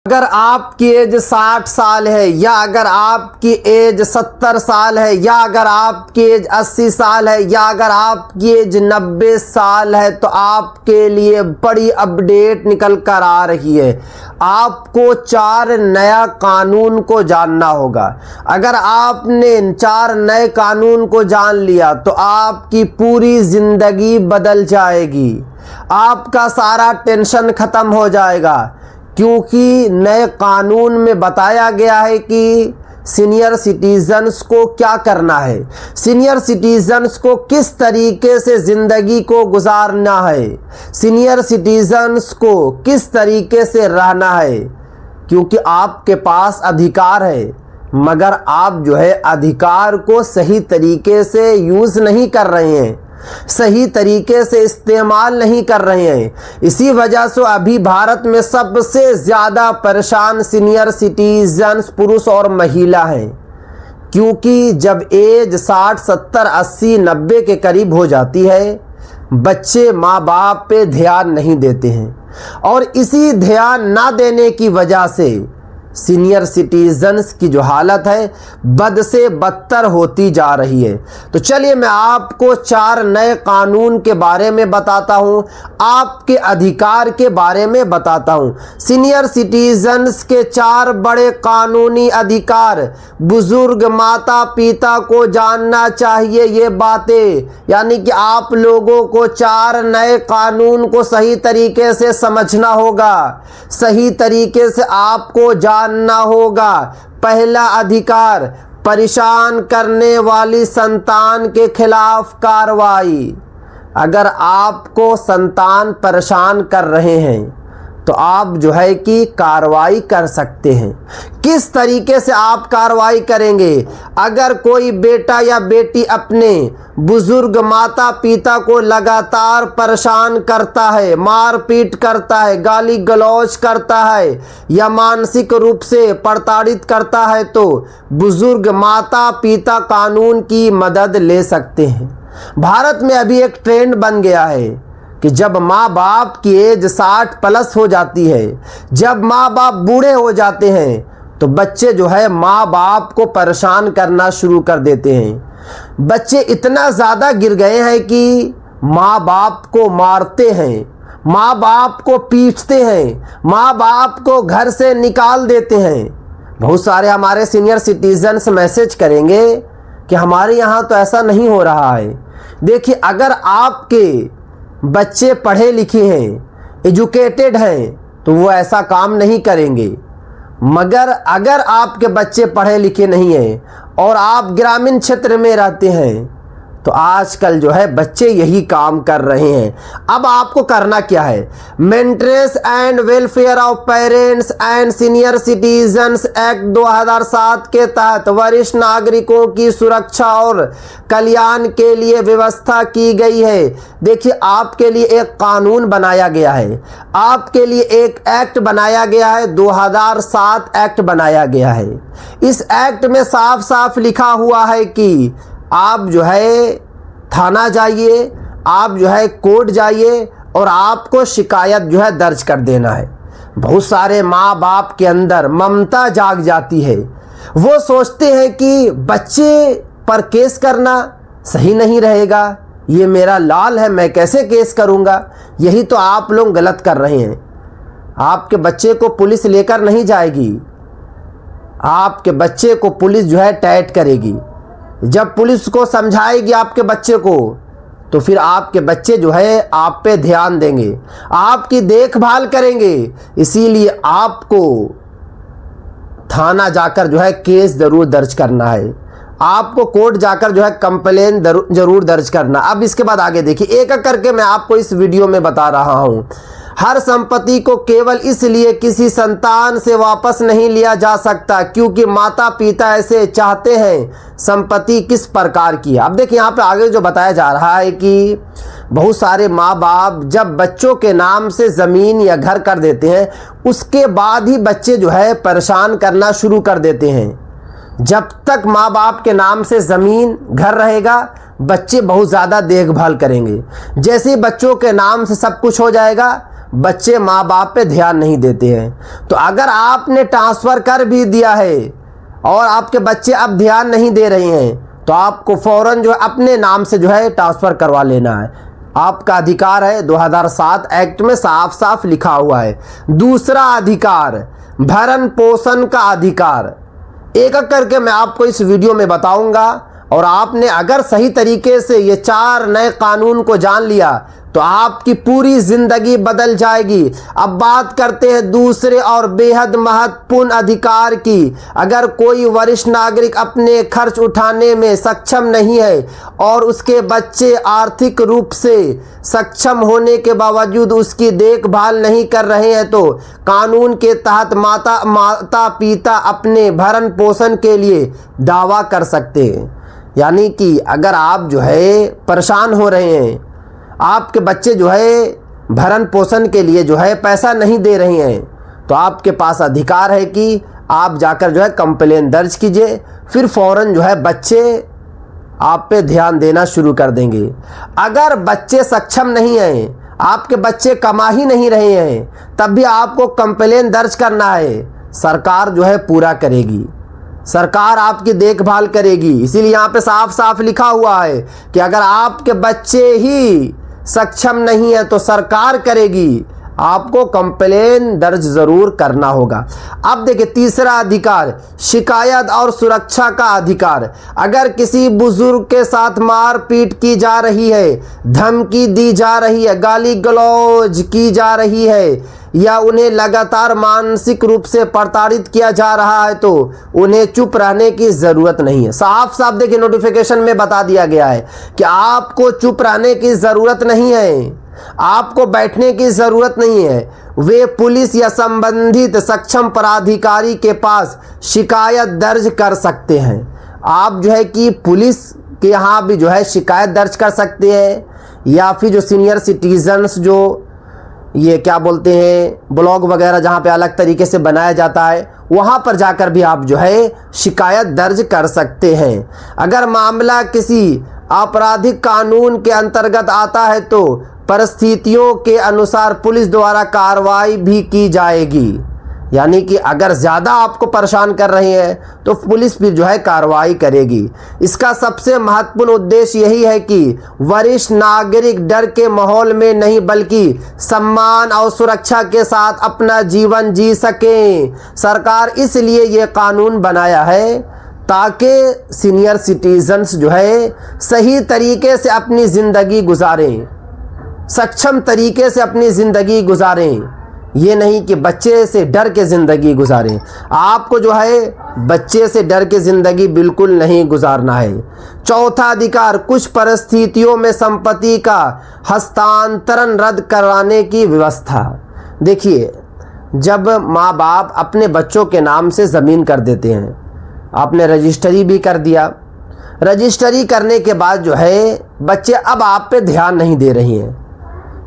अगर आपकी एज 60 साल है या अगर आपकी एज 70 साल है या अगर आपकी एज 80 साल है या अगर आपकी एज 90 साल है तो आपके लिए बड़ी अपडेट निकल कर आ रही है। आपको 4 नया कानून को जानना होगा। अगर आपने 4 नए कानून को जान लिया तो आपकी पूरी ज़िंदगी बदल जाएगी। आपका सारा टेंशन ख़त्म हो जाएगा, क्योंकि नए कानून में बताया गया है कि सीनियर सिटीजन्स को क्या करना है, सीनियर सिटीजन्स को किस तरीके से ज़िंदगी को गुजारना है, सीनियर सिटीजन्स को किस तरीके से रहना है। क्योंकि आपके पास अधिकार है, मगर आप जो है अधिकार को सही तरीके से यूज़ नहीं कर रहे हैं, सही तरीके से इस्तेमाल नहीं कर रहे हैं। इसी वजह से अभी भारत में सबसे ज़्यादा परेशान सीनियर सिटीजन्स पुरुष और महिला हैं। क्योंकि जब एज 60, 70, 80, 90 के करीब हो जाती है, बच्चे माँ बाप पे ध्यान नहीं देते हैं और इसी ध्यान ना देने की वजह से सीनियर सिटीजन्स की जो हालत है बद से बदतर होती जा रही है। तो चलिए मैं आपको 4 नए कानून के बारे में बताता हूं, आपके अधिकार के बारे में बताता हूं। सीनियर सिटीजन्स के 4 बड़े कानूनी अधिकार बुजुर्ग माता पिता को जानना चाहिए। ये बातें यानी कि आप लोगों को 4 नए कानून को सही तरीके से समझना होगा, सही तरीके से आपको जानना होगा। पहला अधिकार, परेशान करने वाली संतान के खिलाफ कार्रवाई। अगर आपको संतान परेशान कर रहे हैं तो आप जो है कि कार्रवाई कर सकते हैं। किस तरीके से आप कार्रवाई करेंगे? अगर कोई बेटा या बेटी अपने बुजुर्ग माता पिता को लगातार परेशान करता है, मारपीट करता है, गाली गलौज करता है या मानसिक रूप से प्रताड़ित करता है तो बुजुर्ग माता पिता कानून की मदद ले सकते हैं। भारत में अभी एक ट्रेंड बन गया है कि जब माँ बाप की एज 60 प्लस हो जाती है, जब माँ बाप बूढ़े हो जाते हैं तो बच्चे जो है माँ बाप को परेशान करना शुरू कर देते हैं। बच्चे इतना ज़्यादा गिर गए हैं कि माँ बाप को मारते हैं, माँ बाप को पीटते हैं, माँ बाप को घर से निकाल देते हैं। बहुत सारे हमारे सीनियर सिटीजन्स मैसेज करेंगे कि हमारे यहाँ तो ऐसा नहीं हो रहा है। देखिए, अगर आपके बच्चे पढ़े लिखे हैं, एजुकेटेड हैं, तो वो ऐसा काम नहीं करेंगे। मगर अगर आपके बच्चे पढ़े लिखे नहीं हैं और आप ग्रामीण क्षेत्र में रहते हैं तो आजकल जो है बच्चे यही काम कर रहे हैं। अब आपको करना क्या है? Maintenance and welfare of parents and senior citizens act 2007 के तहत वरिष्ठ नागरिकों की सुरक्षा और कल्याण के लिए व्यवस्था की गई है। देखिए, आपके लिए एक कानून बनाया गया है, आपके लिए एक एक्ट बनाया गया है, 2007 एक्ट बनाया गया है। इस एक्ट में साफ साफ लिखा हुआ है कि आप जो है थाना जाइए, आप जो है कोर्ट जाइए और आपको शिकायत जो है दर्ज कर देना है। बहुत सारे माँ बाप के अंदर ममता जाग जाती है, वो सोचते हैं कि बच्चे पर केस करना सही नहीं रहेगा, ये मेरा लाल है, मैं कैसे केस करूँगा। यही तो आप लोग गलत कर रहे हैं। आपके बच्चे को पुलिस लेकर नहीं जाएगी, आपके बच्चे को पुलिस जो है टैट करेगी। जब पुलिस को समझाएगी आपके बच्चे को तो फिर आपके बच्चे जो है आप पे ध्यान देंगे, आपकी देखभाल करेंगे। इसीलिए आपको थाना जाकर जो है केस ज़रूर दर्ज करना है, आपको कोर्ट जाकर जो है कंप्लेन ज़रूर दर्ज करना। अब इसके बाद आगे देखिए, एक एक करके मैं आपको इस वीडियो में बता रहा हूँ। हर संपत्ति को केवल इसलिए किसी संतान से वापस नहीं लिया जा सकता क्योंकि माता पिता ऐसे चाहते हैं। संपत्ति किस प्रकार की है? अब देखिए, यहाँ पे आगे जो बताया जा रहा है कि बहुत सारे माँ बाप जब बच्चों के नाम से ज़मीन या घर कर देते हैं, उसके बाद ही बच्चे जो है परेशान करना शुरू कर देते हैं। जब तक माँ बाप के नाम से ज़मीन घर रहेगा, बच्चे बहुत ज़्यादा देखभाल करेंगे। जैसे ही बच्चों के नाम से सब कुछ हो जाएगा, बच्चे माँ बाप पे ध्यान नहीं देते हैं। तो अगर आपने ट्रांसफ़र कर भी दिया है और आपके बच्चे अब ध्यान नहीं दे रहे हैं तो आपको फ़ौरन जो है अपने नाम से जो है ट्रांसफ़र करवा लेना है, आपका अधिकार है। 2007 एक्ट में साफ साफ लिखा हुआ है। दूसरा अधिकार, भरण पोषण का अधिकार, एक एक करके मैं आपको इस वीडियो में बताऊंगा। और आपने अगर सही तरीके से ये 4 नए कानून को जान लिया तो आपकी पूरी ज़िंदगी बदल जाएगी। अब बात करते हैं दूसरे और बेहद महत्वपूर्ण अधिकार की। अगर कोई वरिष्ठ नागरिक अपने खर्च उठाने में सक्षम नहीं है और उसके बच्चे आर्थिक रूप से सक्षम होने के बावजूद उसकी देखभाल नहीं कर रहे हैं तो कानून के तहत माता पिता अपने भरण पोषण के लिए दावा कर सकते हैं। यानी कि अगर आप जो है परेशान हो रहे हैं, आपके बच्चे जो है भरण पोषण के लिए जो है पैसा नहीं दे रहे हैं, तो आपके पास अधिकार है कि आप जाकर जो है कंप्लेन दर्ज कीजिए। फिर फ़ौरन जो है बच्चे आप पे ध्यान देना शुरू कर देंगे। अगर बच्चे सक्षम नहीं हैं, आपके बच्चे कमा ही नहीं रहे हैं, तब भी आपको कंप्लेन दर्ज करना है। सरकार जो है पूरा करेगी, सरकार आपकी देखभाल करेगी। इसीलिए यहाँ पे साफ साफ लिखा हुआ है कि अगर आपके बच्चे ही सक्षम नहीं है तो सरकार करेगी, आपको कंप्लेन दर्ज ज़रूर करना होगा। अब देखिए तीसरा अधिकार, शिकायत और सुरक्षा का अधिकार। अगर किसी बुजुर्ग के साथ मारपीट की जा रही है, धमकी दी जा रही है, गाली गलौज की जा रही है या उन्हें लगातार मानसिक रूप से प्रताड़ित किया जा रहा है तो उन्हें चुप रहने की ज़रूरत नहीं है। साफ साफ देखिए नोटिफिकेशन में बता दिया गया है कि आपको चुप रहने की ज़रूरत नहीं है, आपको बैठने की ज़रूरत नहीं है। वे पुलिस या संबंधित सक्षम प्राधिकारी के पास शिकायत दर्ज कर सकते हैं। आप जो है कि पुलिस के यहाँ भी जो है शिकायत दर्ज कर सकते हैं या फिर जो सीनियर सिटीजन्स जो ये क्या बोलते हैं ब्लॉग वगैरह जहाँ पे अलग तरीके से बनाया जाता है वहाँ पर जाकर भी आप जो है शिकायत दर्ज कर सकते हैं। अगर मामला किसी आपराधिक कानून के अंतर्गत आता है तो परिस्थितियों के अनुसार पुलिस द्वारा कार्रवाई भी की जाएगी। यानी कि अगर ज़्यादा आपको परेशान कर रहे हैं तो पुलिस भी जो है कार्रवाई करेगी। इसका सबसे महत्वपूर्ण उद्देश्य यही है कि वरिष्ठ नागरिक डर के माहौल में नहीं बल्कि सम्मान और सुरक्षा के साथ अपना जीवन जी सकें। सरकार इसलिए ये कानून बनाया है ताकि सीनियर सिटीजन्स जो है सही तरीके से अपनी ज़िंदगी गुजारें, सक्षम तरीके से अपनी ज़िंदगी गुजारें। ये नहीं कि बच्चे से डर के ज़िंदगी गुजारें। आपको जो है बच्चे से डर के ज़िंदगी बिल्कुल नहीं गुजारना है। चौथा अधिकार, कुछ परिस्थितियों में संपत्ति का हस्तांतरण रद्द कराने की व्यवस्था। देखिए जब माँ बाप अपने बच्चों के नाम से ज़मीन कर देते हैं, आपने रजिस्ट्री भी कर दिया, रजिस्ट्री करने के बाद जो है बच्चे अब आप पे ध्यान नहीं दे रही हैं,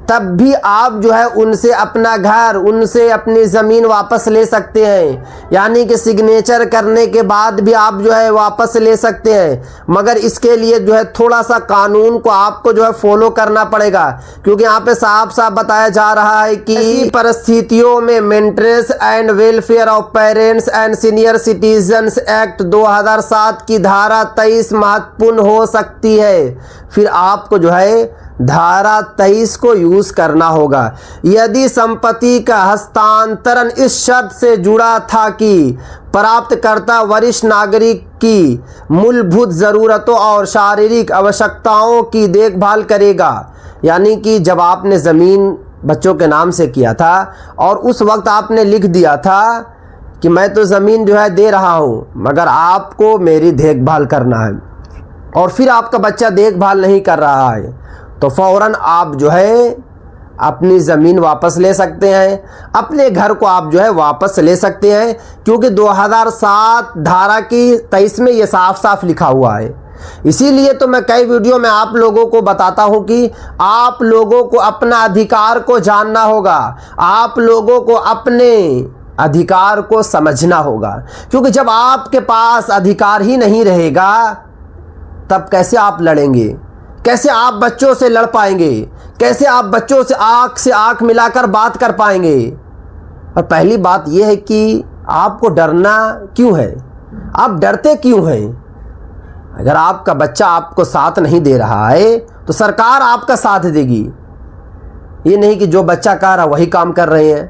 तब भी आप जो है उनसे अपना घर, उनसे अपनी ज़मीन वापस ले सकते हैं। यानी कि सिग्नेचर करने के बाद भी आप जो है वापस ले सकते हैं, मगर इसके लिए जो है थोड़ा सा कानून को आपको जो है फॉलो करना पड़ेगा। क्योंकि यहाँ पे साफ साफ बताया जा रहा है कि ऐसी परिस्थितियों में maintenance and welfare of parents and senior citizens act 2007 की धारा 23 महत्वपूर्ण हो सकती है। फिर आपको जो है धारा 23 को यूज़ करना होगा। यदि संपत्ति का हस्तांतरण इस शर्त से जुड़ा था कि प्राप्तकर्ता वरिष्ठ नागरिक की मूलभूत ज़रूरतों और शारीरिक आवश्यकताओं की देखभाल करेगा। यानी कि जब आपने ज़मीन बच्चों के नाम से किया था और उस वक्त आपने लिख दिया था कि मैं तो ज़मीन जो है दे रहा हूँ मगर आपको मेरी देखभाल करना है, और फिर आपका बच्चा देखभाल नहीं कर रहा है तो फ़ौरन आप जो है अपनी ज़मीन वापस ले सकते हैं, अपने घर को आप जो है वापस ले सकते हैं। क्योंकि 2007 धारा की 23 में ये साफ साफ लिखा हुआ है। इसीलिए तो मैं कई वीडियो में आप लोगों को बताता हूं कि आप लोगों को अपना अधिकार को जानना होगा, आप लोगों को अपने अधिकार को समझना होगा। क्योंकि जब आपके पास अधिकार ही नहीं रहेगा तब कैसे आप लड़ेंगे, कैसे आप बच्चों से लड़ पाएंगे, कैसे आप बच्चों से आंख मिलाकर बात कर पाएंगे? और पहली बात यह है कि आपको डरना क्यों है? आप डरते क्यों हैं? अगर आपका बच्चा आपको साथ नहीं दे रहा है तो सरकार आपका साथ देगी। ये नहीं कि जो बच्चा कह रहा वही काम कर रहे हैं,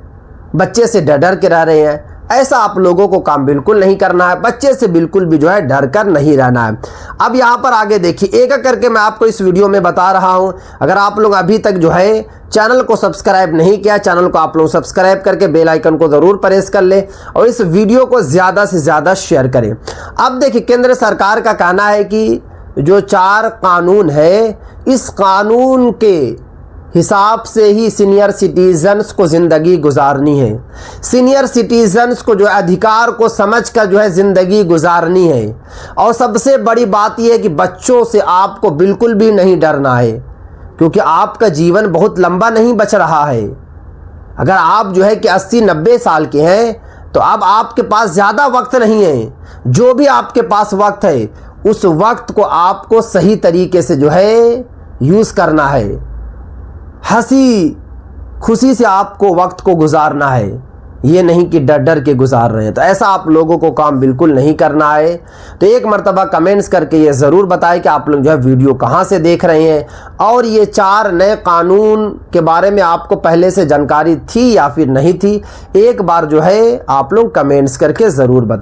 बच्चे से डर डर के रह रहे हैं। ऐसा आप लोगों को काम बिल्कुल नहीं करना है। बच्चे से बिल्कुल भी जो है डर कर नहीं रहना है। अब यहाँ पर आगे देखिए, एक एक करके मैं आपको इस वीडियो में बता रहा हूँ। अगर आप लोग अभी तक जो है चैनल को सब्सक्राइब नहीं किया, चैनल को आप लोग सब्सक्राइब करके बेल आइकन को ज़रूर प्रेस कर ले और इस वीडियो को ज़्यादा से ज़्यादा शेयर करें। अब देखिए, केंद्र सरकार का कहना है कि जो 4 कानून है, इस कानून के हिसाब से ही सीनियर सिटीजन्स को ज़िंदगी गुजारनी है। सीनियर सिटीजन्स को जो अधिकार को समझकर जो है ज़िंदगी गुजारनी है। और सबसे बड़ी बात यह है कि बच्चों से आपको बिल्कुल भी नहीं डरना है, क्योंकि आपका जीवन बहुत लंबा नहीं बच रहा है। अगर आप जो है कि 80-90 साल के हैं तो अब आपके पास ज़्यादा वक्त नहीं है। जो भी आपके पास वक्त है, उस वक्त को आपको सही तरीके से जो है यूज़ करना है। हंसी खुशी से आपको वक्त को गुजारना है, ये नहीं कि डर डर के गुजार रहे हैं। तो ऐसा आप लोगों को काम बिल्कुल नहीं करना है। तो एक मर्तबा कमेंट्स करके ये ज़रूर बताएं कि आप लोग जो है वीडियो कहाँ से देख रहे हैं और ये 4 नए कानून के बारे में आपको पहले से जानकारी थी या फिर नहीं थी। एक बार जो है आप लोग कमेंट्स करके ज़रूर बताएं।